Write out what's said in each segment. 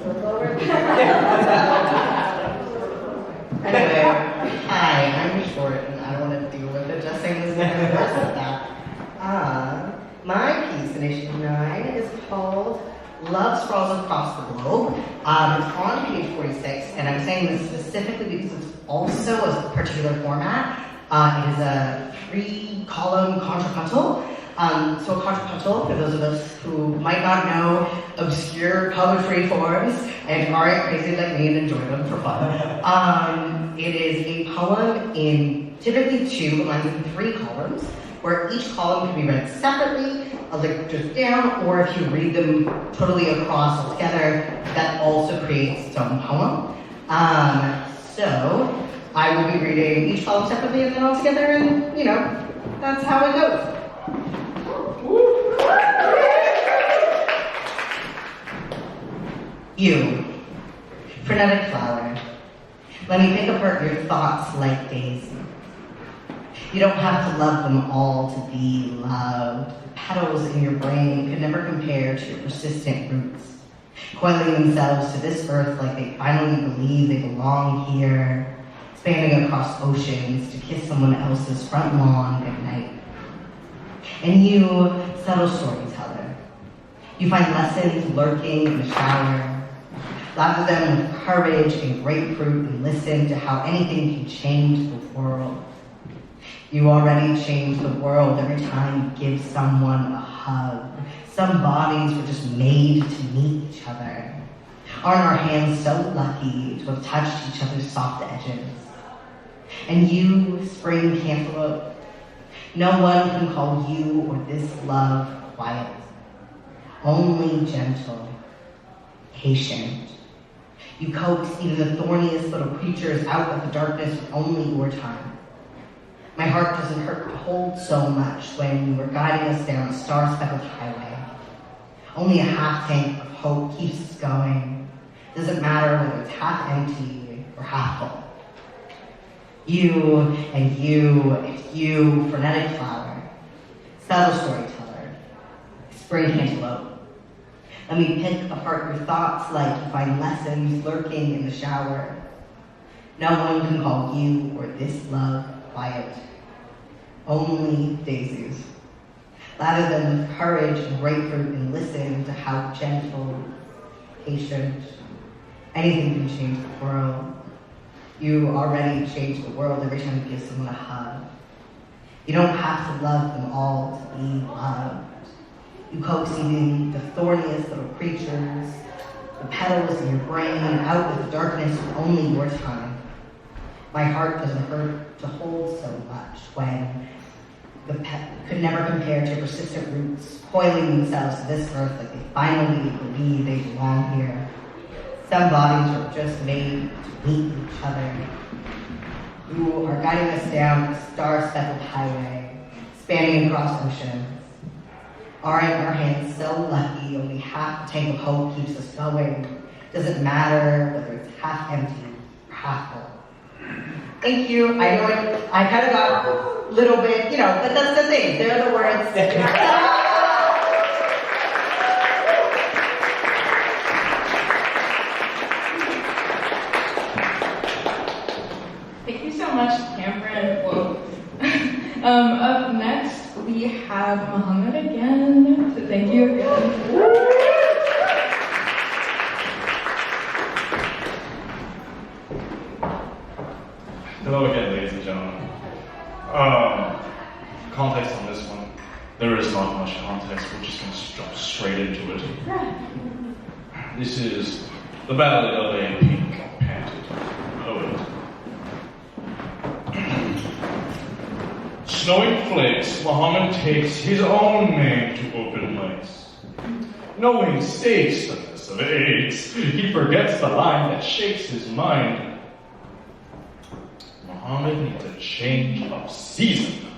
look over. Anyway, hi, I'm short and I don't want to deal with adjusting this versus that. My piece in issue 9 is called Love Sprawls Across the Globe. It's on page 46, and I'm saying this specifically because it's also a particular format. It is a 3-column contrapuntal. So a contrapuntal, for those of us who might not know obscure poetry forms and aren't crazy like me and enjoy them for fun, it is a poem in typically 2 lines in 3 columns, where each column can be read separately, like just down, or if you read them totally across altogether, that also creates its own poem. So I will be reading each column separately and then all together, and that's how it goes. You, frenetic flower, let me pick apart your thoughts like daisies. You don't have to love them all to be loved. The petals in your brain could never compare to your persistent roots, coiling themselves to this earth like they finally believe they belong here, spanning across oceans to kiss someone else's front lawn goodnight. And you, subtle storyteller, you find lessons lurking in the shower. Lather them with courage and grapefruit and listen to how anything can change the world. You already change the world every time you give someone a hug. Some bodies were just made to meet each other. Aren't our hands so lucky to have touched each other's soft edges? And you, spring cantaloupe, no one can call you or this love quiet. Only gentle, patient. You coax even the thorniest little creatures out of the darkness with only your time. My heart doesn't hurt to hold so much when you were guiding us down a star-speckled highway. Only a half tank of hope keeps us going. Doesn't matter whether it's half empty or half full. You and you and you, frenetic flower, subtle storyteller, spring cantaloupe. Let me pick apart your thoughts like you find lessons lurking in the shower. No one can call you or this love quiet. Only daisies. Lather them with courage and grapefruit and listen to how gentle, patient, anything can change the world. You already change the world every time you give someone a hug. You don't have to love them all to be loved. You coax even the thorniest little creatures, the petals in your brain, out of the darkness with only your time. My heart doesn't hurt to hold so much when the pet could never compare to persistent roots, coiling themselves to this earth like they finally believe they belong here. Some bodies are just made to meet each other. You are guiding us down a star-speckled highway, spanning across oceans. Aren't our hands so lucky only half a tank of hope keeps us going? Doesn't matter whether it's half empty or half full. Thank you. I know I kind of got a little bit, but that's the thing. They're the words. Thank you so much, Cameron. Whoa. Up next, we have Mohammed again. So thank you again. Hello again, ladies and gentlemen. Context on this one. There is not much context. We're just going to jump straight into it. This is the Ballad of a Pink-Panted Poet. Snowing flakes, Muhammad takes his own name to open mics. Knowing stage stuffness of AIDS, he forgets the line that shakes his mind. Muhammad needs a change of season.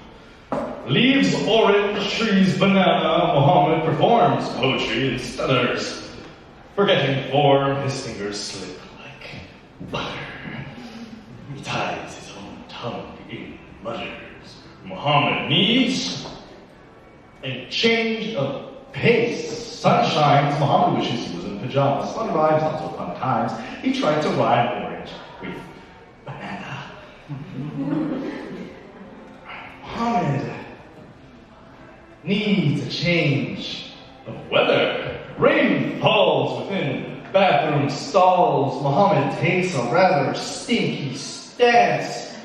Leaves orange, trees banana, Muhammad performs poetry and stutters. Forgetting form, his fingers slip like butter. He ties his own tongue in mutters. Muhammad needs a change of pace, sun shines, Muhammad wishes he was in pajamas. Fun vibes, not so fun times. He tried to rhyme orange with banana. Muhammad needs a change of weather. Rain falls within bathroom stalls. Muhammad takes a rather stinky stance.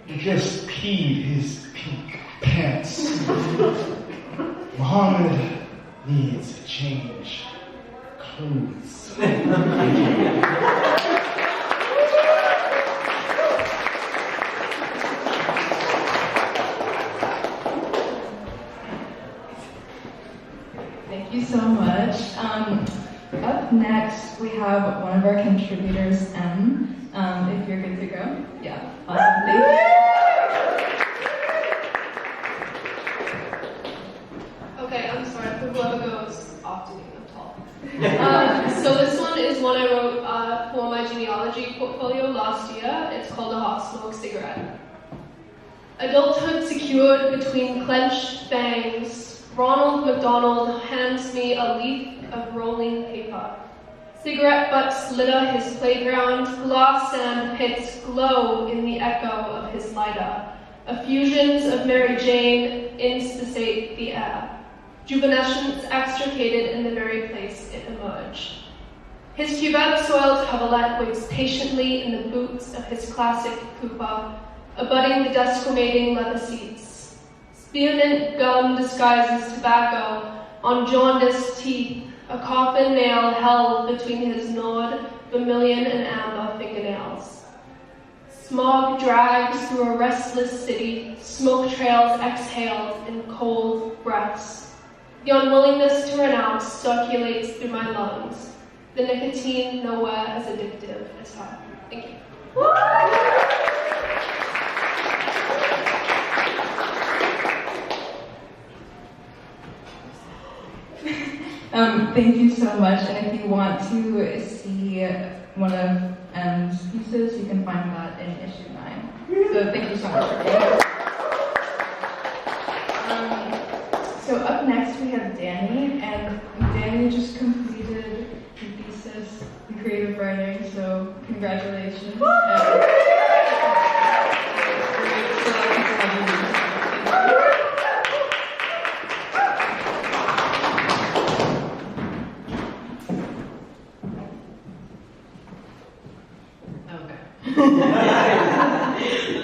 He just peed his pink pants. Muhammad needs to change clothes. Thank you so much. Up next, we have one of our contributors, M. If you're good to go. Yeah, awesome. Thank you. Okay, I'm sorry for whoever goes off doing the talk. So this one is one I wrote for my genealogy portfolio last year. It's called A Hot Smoke Cigarette. Adulthood secured between clenched fangs, Ronald McDonald hands me a leaf of rolling paper. Cigarette butts litter his playground, glass sand pits glow in the echo of his lighter. Effusions of Mary Jane incessate the air. Juvenescence extricated in the very place it emerged. His cuvette-soiled coverlet waits patiently in the boots of his classic Cooper, abutting the desquamating leather seats. Spearmint gum disguises tobacco on jaundiced teeth, a coffin nail held between his gnawed vermilion and amber fingernails. Smog drags through a restless city, smoke trails exhaled in cold breaths. The unwillingness to renounce circulates through my lungs. The nicotine nowhere as addictive as her. Thank you. Thank you so much. And if you want to see one of M's pieces, you can find that in issue 9. So thank you so much for being here. So up next we have Danny, and Danny just completed her thesis in creative writing, so congratulations. And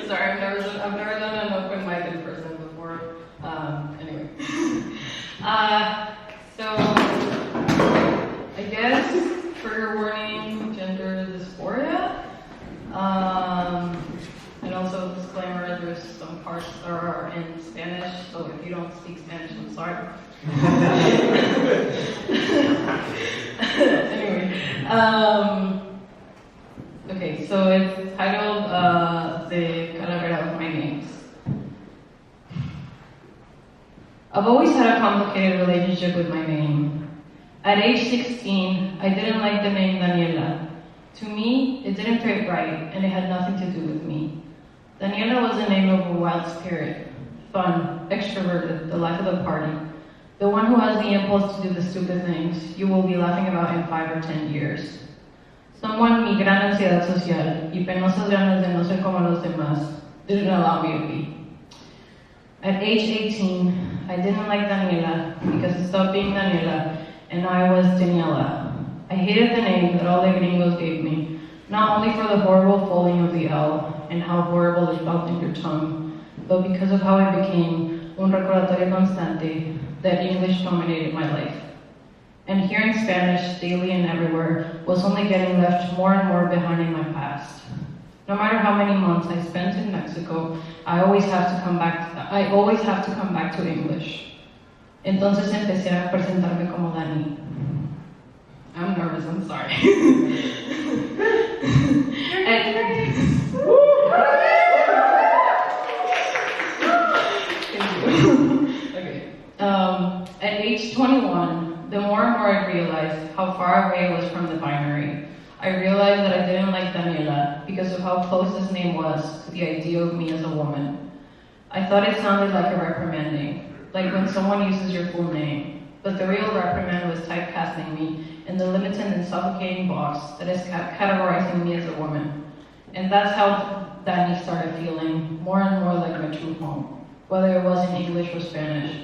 Sorry, I've never done an open mic in person before. Anyway. So I guess trigger warning, gender dysphoria. And also disclaimer, there's some parts that are in Spanish, so if you don't speak Spanish, I'm sorry. Anyway. Okay, so it's titled The Calavera of My Names. I've always had a complicated relationship with my name. At age 16, I didn't like the name Daniela. To me, it didn't fit right, and it had nothing to do with me. Daniela was the name of a wild spirit, fun, extroverted, the life of the party, the one who has the impulse to do the stupid things you will be laughing about in 5 or 10 years. Someone mi gran ansiedad social y penosas ganas de no ser como los demás didn't allow me to be. At age 18, I didn't like Daniela because it stopped being Daniela and I was Daniela. I hated the name that all the gringos gave me, not only for the horrible folding of the L and how horrible it felt in your tongue, but because of how it became un recordatorio constante that English dominated my life. And hearing Spanish daily and everywhere was only getting left more and more behind in my past. No matter how many months I spent in Mexico, I always have to come back to English. Entonces empecé a presentarme como Dani. I'm nervous, I'm sorry. At age 21, the more and more I realized how far away I was from the binary. I realized that I didn't like Daniela because of how close this name was to the idea of me as a woman. I thought it sounded like a reprimanding, like when someone uses your full name. but the real reprimand was typecasting me in the limited and suffocating box that is categorizing me as a woman. And that's how Danny started feeling more and more like my true home, whether it was in English or Spanish.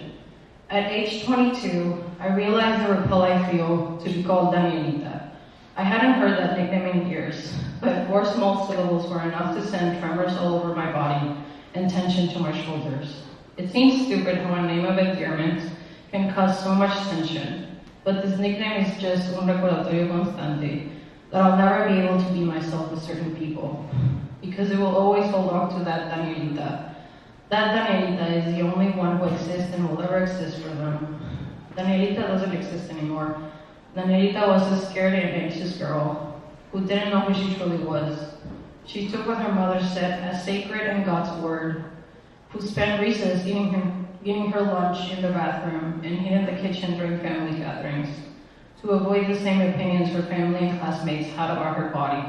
At age 22, I realized the repel I feel to be called Danielita. I hadn't heard that nickname in years, but 4 small syllables were enough to send tremors all over my body and tension to my shoulders. It seems stupid how a name of endearment can cause so much tension, but this nickname is just un recordatorio constante that I'll never be able to be myself with certain people, because it will always hold on to that Danielita. That Danielita is the only one who exists and will ever exist for them. Danielita doesn't exist anymore. Danielita was a scared and anxious girl who didn't know who she truly was. She took what her mother said as sacred and God's word, who spent recess eating her lunch in the bathroom and hid in the kitchen during family gatherings, to avoid the same opinions her family and classmates had about her body.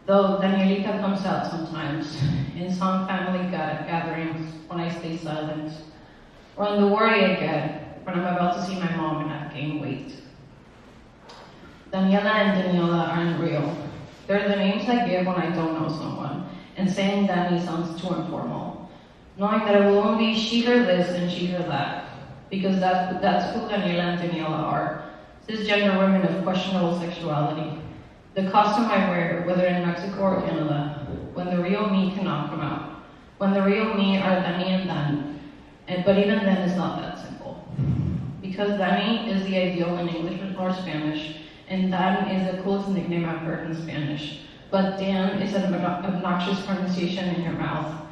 Though Danielita comes out sometimes, in some family gatherings when I stay silent, or in the worry I get when I'm about to see my mom and I've gained weight. Daniela and Daniela aren't real. They're the names I give when I don't know someone, and saying Danny sounds too informal. Knowing that it will only be she, her this, and she, her that, because that's who Daniela and Daniela are, cisgender women of questionable sexuality. The costume I wear, whether in Mexico or Canada, when the real me cannot come out. When the real me are Dani and Dan, but even then it's not that simple. Because Dani is the ideal in English or Spanish, and Dan is the coolest nickname I've heard in Spanish. But Dan is an obnoxious pronunciation in your mouth,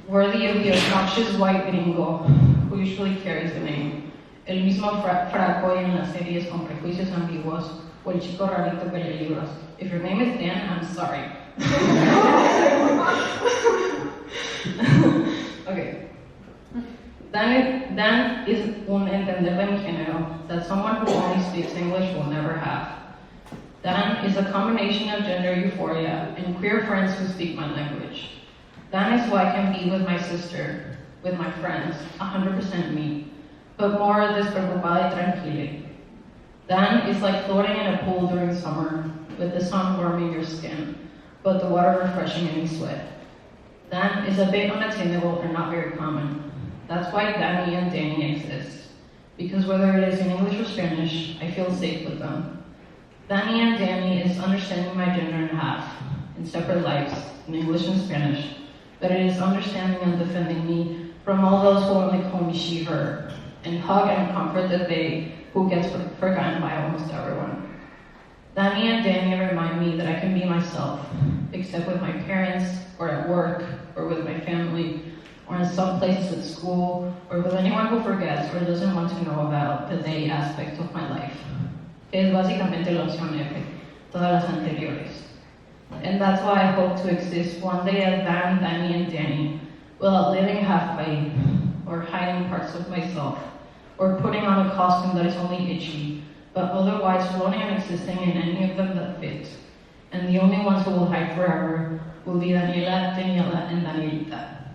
worthy of the obnoxious white gringo who usually carries the name. El mismo fraco en las series con prejuicios ambiguos, o el chico rarito que lee libros. If your name is Dan, I'm sorry. Okay. Dan is un entender de mi género that someone who only speaks English will never have. Dan is a combination of gender euphoria and queer friends who speak my language. Dan is who I can be with my sister, with my friends, 100% me, but more despreocupada y tranquila. Dan is like floating in a pool during summer, with the sun warming your skin, but the water refreshing any sweat. Dan is a bit unattainable and not very common. That's why Danny and Danny exist, because whether it is in English or Spanish, I feel safe with them. Danny and Danny is understanding my gender in half, in separate lives, in English and Spanish, but it is understanding and defending me from all those who only call me she, her, and hug and comfort the they who gets forgotten by almost everyone. Danny and Danny remind me that I can be myself, except with my parents, or at work, or with my family, or in some places at school, or with anyone who forgets or doesn't want to know about the they aspect of my life. Es básicamente la opción F, todas las anteriores. And that's why I hope to exist one day as Dan, Danny, and Danny, without living halfway, or hiding parts of myself, or putting on a costume that is only itchy, but otherwise floating and existing in any of them that fit. And the only ones who will hide forever will be Daniela, Daniela, and Danielita.